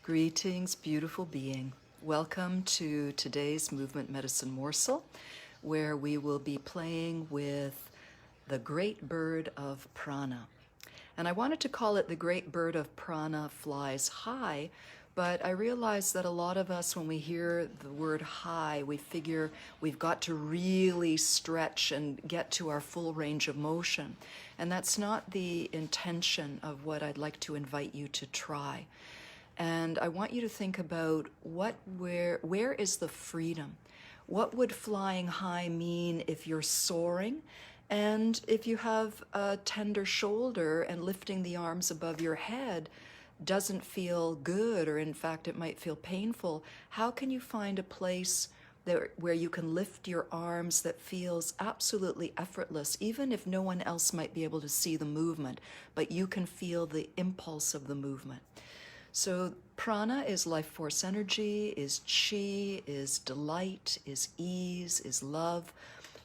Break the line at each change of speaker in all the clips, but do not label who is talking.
Greetings, beautiful being. Welcome to today's Movement Medicine Morsel, where we will be playing with the Great Bird of Prana. And I wanted to call it the Great Bird of Prana flies high, but I realized that a lot of us, when we hear the word high, we figure we've got to really stretch and get to our full range of motion. And that's not the intention of what I'd like to invite you to try. And I want you to think about where is the freedom? What would flying high mean if you're soaring? And if you have a tender shoulder and lifting the arms above your head doesn't feel good, or in fact it might feel painful, how can you find a place where you can lift your arms that feels absolutely effortless, even if no one else might be able to see the movement, but you can feel the impulse of the movement? So prana is life force energy, is chi, is delight, is ease, is love.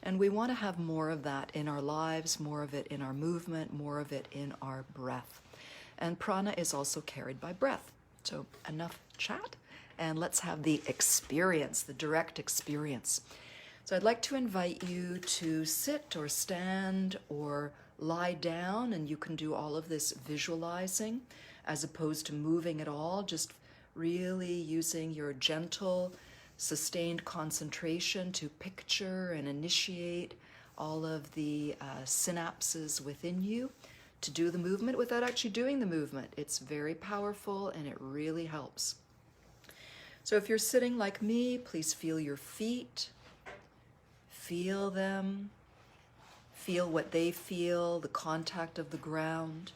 And we want to have more of that in our lives, more of it in our movement, more of it in our breath. And prana is also carried by breath. So enough chat, and let's have the experience, the direct experience. So I'd like to invite you to sit or stand or lie down, and you can do all of this visualizing as opposed to moving at all, just really using your gentle, sustained concentration to picture and initiate all of the synapses within you to do the movement without actually doing the movement. It's very powerful and it really helps. So if you're sitting like me, please feel your feet. Feel them. Feel what they feel, the contact of the ground.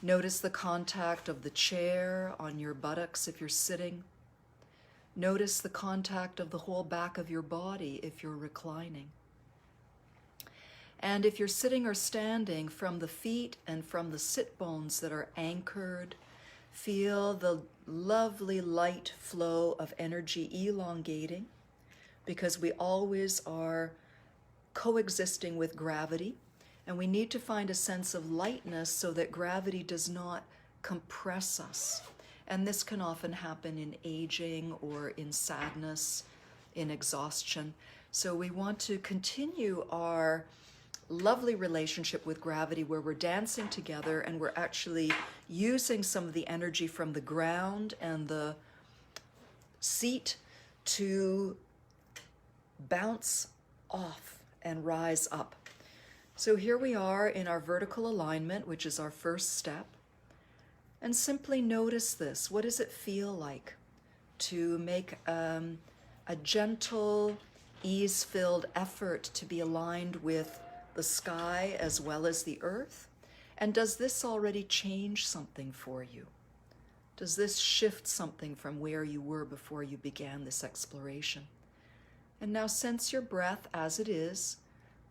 Notice the contact of the chair on your buttocks if you're sitting. Notice the contact of the whole back of your body if you're reclining. And if you're sitting or standing, from the feet and from the sit bones that are anchored, feel the lovely light flow of energy elongating, because we always are coexisting with gravity. And we need to find a sense of lightness so that gravity does not compress us. And this can often happen in aging or in sadness, in exhaustion. So we want to continue our lovely relationship with gravity, where we're dancing together and we're actually using some of the energy from the ground and the seat to bounce off and rise up. So here we are in our vertical alignment, which is our first step. And simply notice this. What does it feel like to make a gentle, ease-filled effort to be aligned with the sky as well as the earth? And does this already change something for you? Does this shift something from where you were before you began this exploration? And now sense your breath as it is.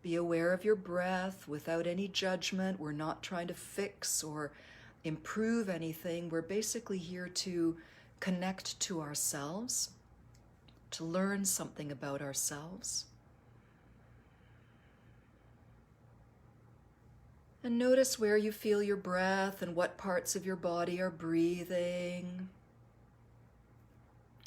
Be aware of your breath without any judgment. We're not trying to fix or improve anything. We're basically here to connect to ourselves, to learn something about ourselves. And notice where you feel your breath and what parts of your body are breathing.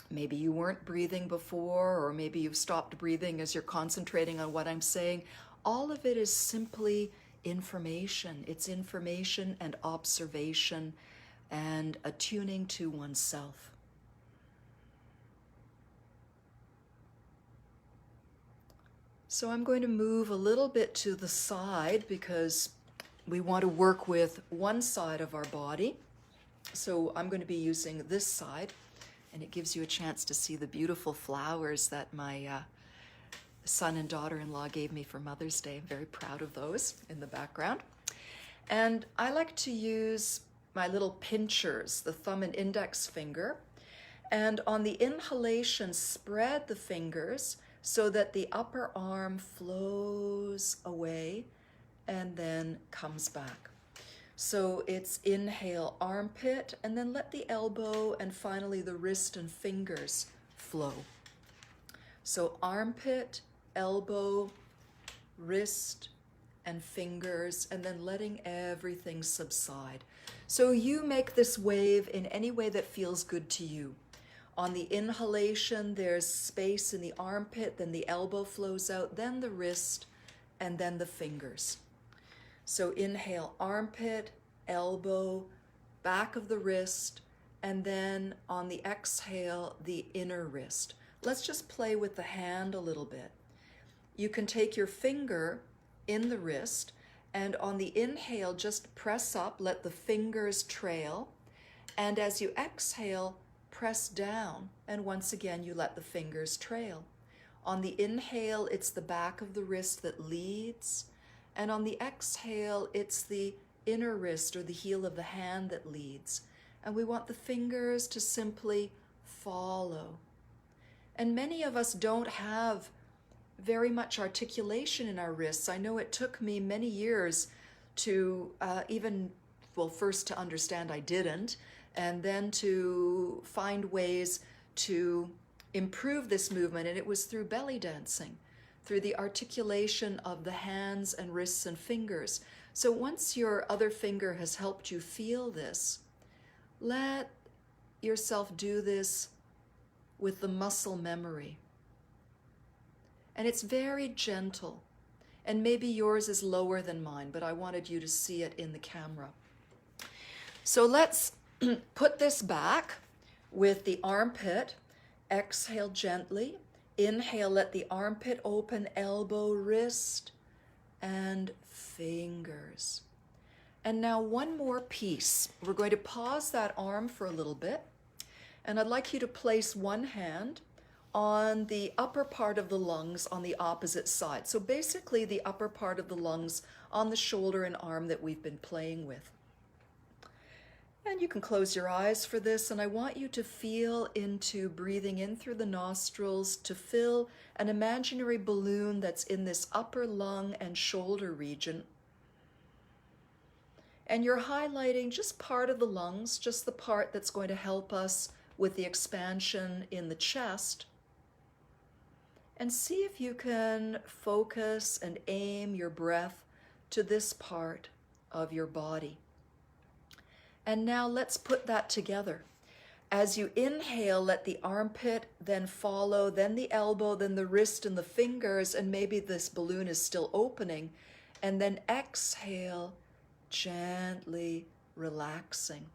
Maybe you weren't breathing before, or maybe you've stopped breathing as you're concentrating on what I'm saying. All of it is simply information. It's information and observation and attuning to oneself. So I'm going to move a little bit to the side because we want to work with one side of our body. So I'm going to be using this side, and it gives you a chance to see the beautiful flowers that my son and daughter-in-law gave me for Mother's Day. I'm very proud of those in the background. And I like to use my little pinchers, the thumb and index finger, and on the inhalation, spread the fingers so that the upper arm flows away and then comes back. So it's inhale, armpit, and then let the elbow and finally the wrist and fingers flow. So armpit, elbow, wrist, and fingers, and then letting everything subside. So you make this wave in any way that feels good to you. On the inhalation, there's space in the armpit, then the elbow flows out, then the wrist, and then the fingers. So inhale, armpit, elbow, back of the wrist, and then on the exhale, the inner wrist. Let's just play with the hand a little bit. You can take your finger in the wrist, and on the inhale, just press up, let the fingers trail, and as you exhale, press down, and once again, you let the fingers trail. On the inhale, it's the back of the wrist that leads, and on the exhale, it's the inner wrist or the heel of the hand that leads. And we want the fingers to simply follow. And many of us don't have very much articulation in our wrists. I know it took me many years to first to understand I didn't, and then to find ways to improve this movement. And it was through belly dancing, through the articulation of the hands and wrists and fingers. So once your other finger has helped you feel this, let yourself do this with the muscle memory. And it's very gentle. And maybe yours is lower than mine, but I wanted you to see it in the camera. So let's put this back with the armpit. Exhale gently. Inhale, let the armpit open, elbow, wrist, and fingers. And now one more piece. We're going to pause that arm for a little bit. And I'd like you to place one hand on the upper part of the lungs on the opposite side. So basically the upper part of the lungs on the shoulder and arm that we've been playing with. And you can close your eyes for this, and I want you to feel into breathing in through the nostrils to fill an imaginary balloon that's in this upper lung and shoulder region. And you're highlighting just part of the lungs, just the part that's going to help us with the expansion in the chest. And see if you can focus and aim your breath to this part of your body. And now let's put that together. As you inhale, let the armpit then follow, then the elbow, then the wrist and the fingers, and maybe this balloon is still opening. And then exhale, gently relaxing.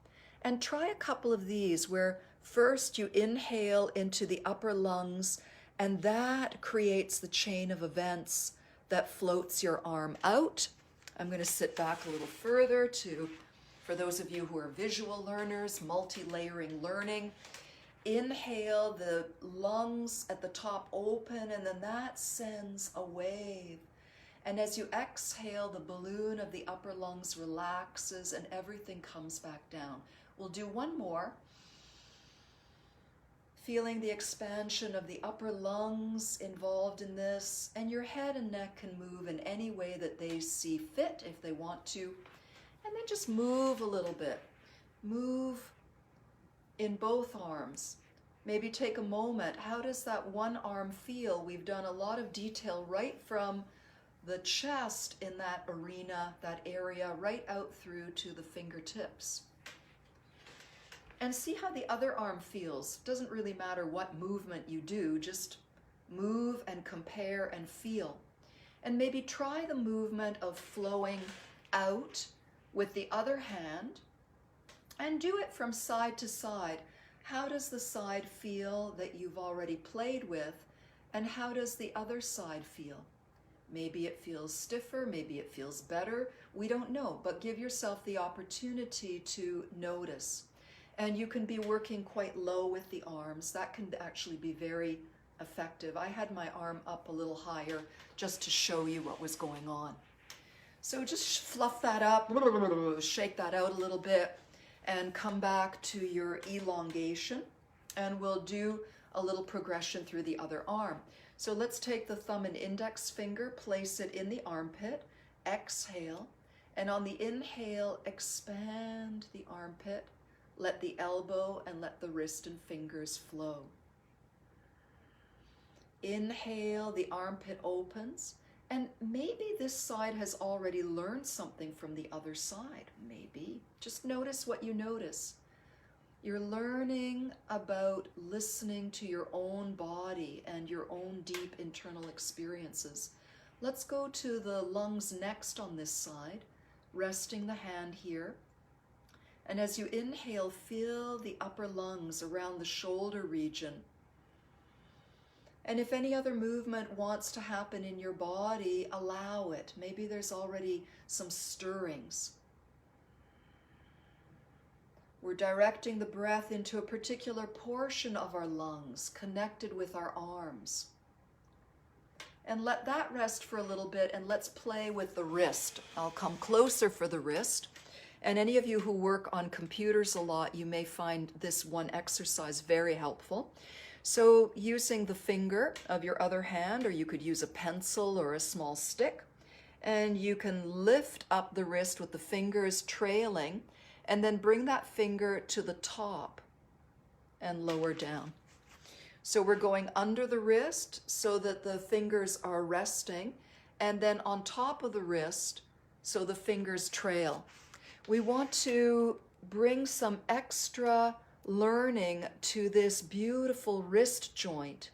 And try a couple of these where first you inhale into the upper lungs, and that creates the chain of events that floats your arm out. I'm going to sit back a little further for those of you who are visual learners, multi-layering learning. Inhale, the lungs at the top open, and then that sends a wave. And as you exhale, the balloon of the upper lungs relaxes and everything comes back down. We'll do one more. Feeling the expansion of the upper lungs involved in this, and your head and neck can move in any way that they see fit if they want to. And then just move a little bit. Move in both arms. Maybe take a moment. How does that one arm feel? We've done a lot of detail right from the chest in that arena, that area, right out through to the fingertips. And see how the other arm feels. Doesn't really matter what movement you do, just move and compare and feel. And maybe try the movement of flowing out with the other hand and do it from side to side. How does the side feel that you've already played with, and how does the other side feel? Maybe it feels stiffer, maybe it feels better. We don't know, but give yourself the opportunity to notice. And you can be working quite low with the arms. That can actually be very effective. I had my arm up a little higher just to show you what was going on. So just fluff that up, shake that out a little bit, and come back to your elongation. And we'll do a little progression through the other arm. So let's take the thumb and index finger, place it in the armpit, exhale, and on the inhale, expand the armpit. Let the elbow and let the wrist and fingers flow. Inhale, the armpit opens, And maybe this side has already learned something from the other side. Maybe. Just notice what you notice. You're learning about listening to your own body and your own deep internal experiences. Let's go to the lungs next on this side, resting the hand here. And as you inhale, feel the upper lungs around the shoulder region. And if any other movement wants to happen in your body, allow it. Maybe there's already some stirrings. We're directing the breath into a particular portion of our lungs, connected with our arms. And let that rest for a little bit, and let's play with the wrist. I'll come closer for the wrist. And any of you who work on computers a lot, you may find this one exercise very helpful. So using the finger of your other hand, or you could use a pencil or a small stick, and you can lift up the wrist with the fingers trailing, and then bring that finger to the top and lower down. So we're going under the wrist so that the fingers are resting, and then on top of the wrist so the fingers trail. We want to bring some extra learning to this beautiful wrist joint.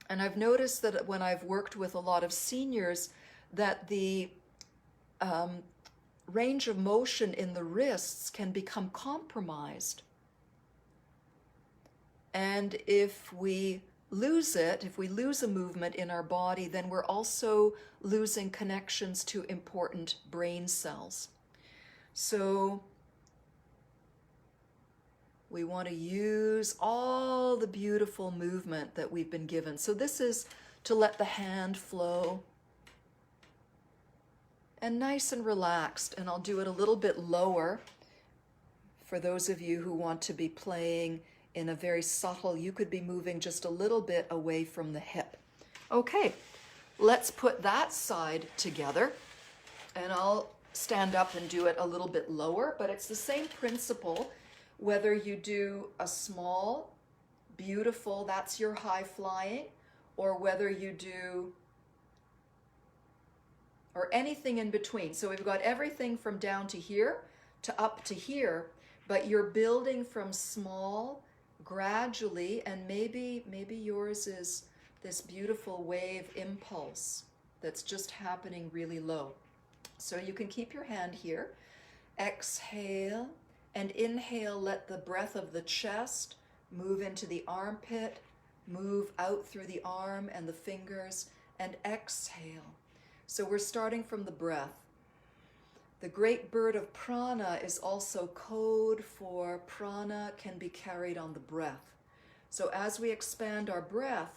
And I've noticed that when I've worked with a lot of seniors, that the range of motion in the wrists can become compromised. And if we lose it, if we lose a movement in our body, then we're also losing connections to important brain cells. So we want to use all the beautiful movement that we've been given. So this is to let the hand flow. And nice and relaxed, and I'll do it a little bit lower for those of you who want to be playing in a very subtle, you could be moving just a little bit away from the hip. Okay, let's put that side together, and I'll stand up and do it a little bit lower, but it's the same principle whether you do a small, beautiful, that's your high flying, or whether you do or anything in between. So we've got everything from down to here to up to here, but you're building from small gradually, and maybe yours is this beautiful wave impulse that's just happening really low. So you can keep your hand here, exhale, and inhale, let the breath of the chest move into the armpit, move out through the arm and the fingers, and exhale. So we're starting from the breath. The Great Bird of Prana is also code for prana can be carried on the breath. So as we expand our breath,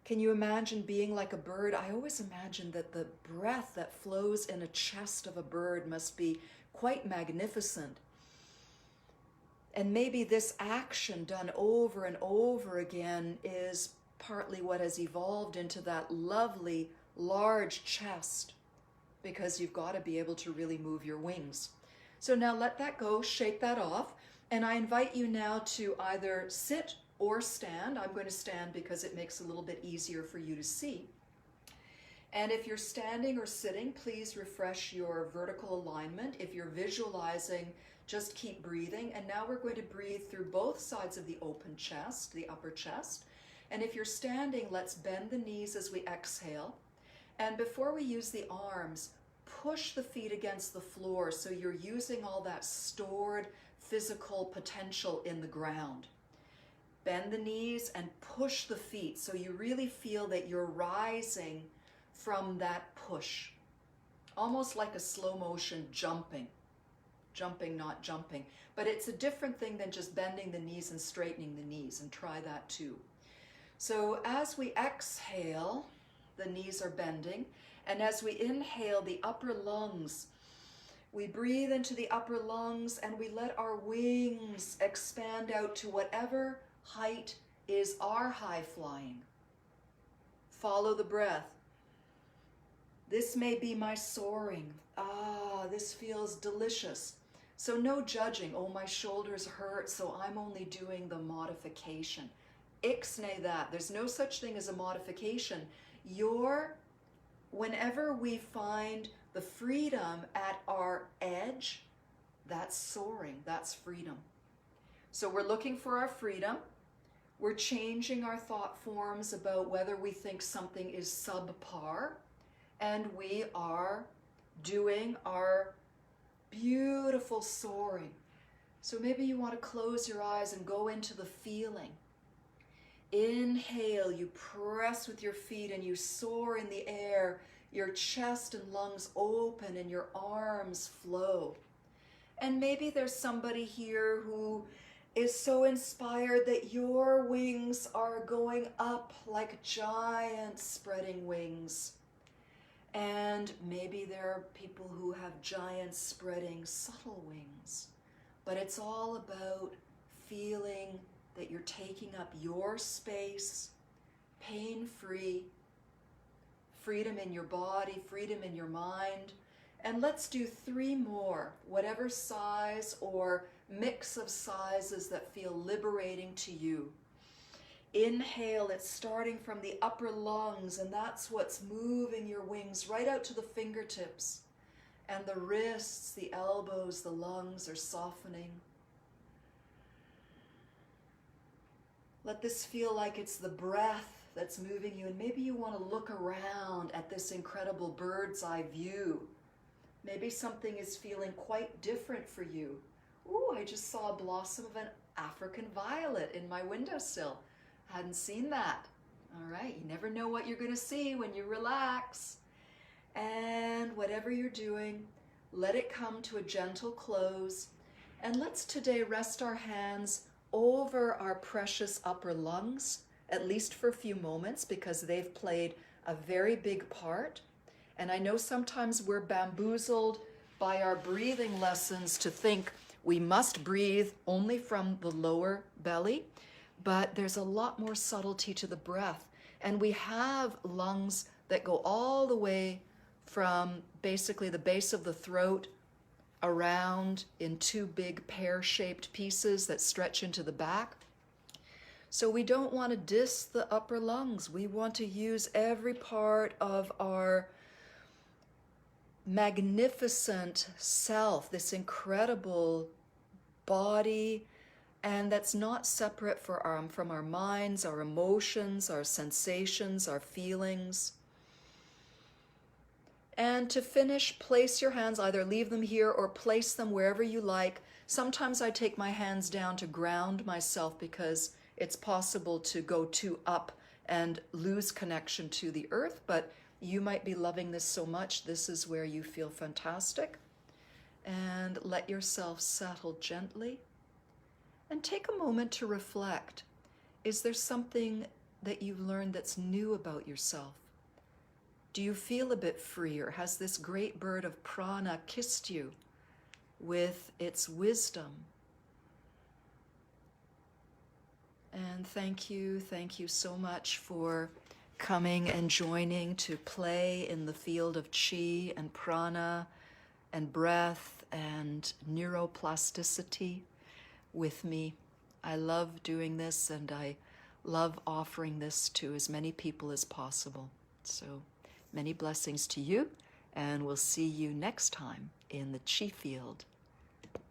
can you imagine being like a bird? I always imagine that the breath that flows in a chest of a bird must be quite magnificent. And maybe this action done over and over again is partly what has evolved into that lovely large chest, because you've got to be able to really move your wings. So now let that go, shake that off, and I invite you now to either sit or stand. I'm going to stand because it makes it a little bit easier for you to see. And if you're standing or sitting, please refresh your vertical alignment. If you're visualizing, just keep breathing. And now we're going to breathe through both sides of the open chest, the upper chest. And if you're standing, let's bend the knees as we exhale. And before we use the arms, push the feet against the floor so you're using all that stored physical potential in the ground. Bend the knees and push the feet so you really feel that you're rising from that push. Almost like a slow motion jumping. Jumping, not jumping. But it's a different thing than just bending the knees and straightening the knees, and try that too. So as we exhale, the knees are bending, and as we inhale, the upper lungs, we breathe into the upper lungs and we let our wings expand out to whatever height is our high flying. Follow the breath. This may be my soaring. This feels delicious. So no judging. Oh, my shoulders hurt, so I'm only doing the modification. ixnay that. There's no such thing as a modification. Whenever we find the freedom at our edge, that's soaring, that's freedom. So we're looking for our freedom. We're changing our thought forms about whether we think something is subpar, and we are doing our beautiful soaring. So maybe you want to close your eyes and go into the feeling. Inhale, you press with your feet and you soar in the air. Your chest and lungs open and your arms flow. And maybe there's somebody here who is so inspired that your wings are going up like giant spreading wings. And maybe there are people who have giant spreading subtle wings. But it's all about feeling that you're taking up your space, pain-free, freedom in your body, freedom in your mind. And let's do 3 more, whatever size or mix of sizes that feel liberating to you. Inhale, it's starting from the upper lungs, and that's what's moving your wings right out to the fingertips. And the wrists, the elbows, the lungs are softening. Let this feel like it's the breath that's moving you, and maybe you want to look around at this incredible bird's eye view. Maybe something is feeling quite different for you. Ooh, I just saw a blossom of an African violet in my windowsill. Hadn't seen that. All right, you never know what you're going to see when you relax. And whatever you're doing, let it come to a gentle close. And let's today rest our hands over our precious upper lungs, at least for a few moments, because they've played a very big part. And I know sometimes we're bamboozled by our breathing lessons to think we must breathe only from the lower belly, but there's a lot more subtlety to the breath. And we have lungs that go all the way from basically the base of the throat around in 2 big pear-shaped pieces that stretch into the back. So we don't want to diss the upper lungs. We want to use every part of our magnificent self, this incredible body, and that's not separate from our minds, our emotions, our sensations, our feelings. And to finish, place your hands, either leave them here or place them wherever you like. Sometimes I take my hands down to ground myself because it's possible to go too up and lose connection to the earth, but you might be loving this so much, this is where you feel fantastic. And let yourself settle gently. And take a moment to reflect. Is there something that you've learned that's new about yourself? Do you feel a bit freer? Has this great bird of prana kissed you with its wisdom? And thank you so much for coming and joining to play in the field of chi and prana and breath and neuroplasticity with me. I love doing this, and I love offering this to as many people as possible. So many blessings to you, and we'll see you next time in the chi field.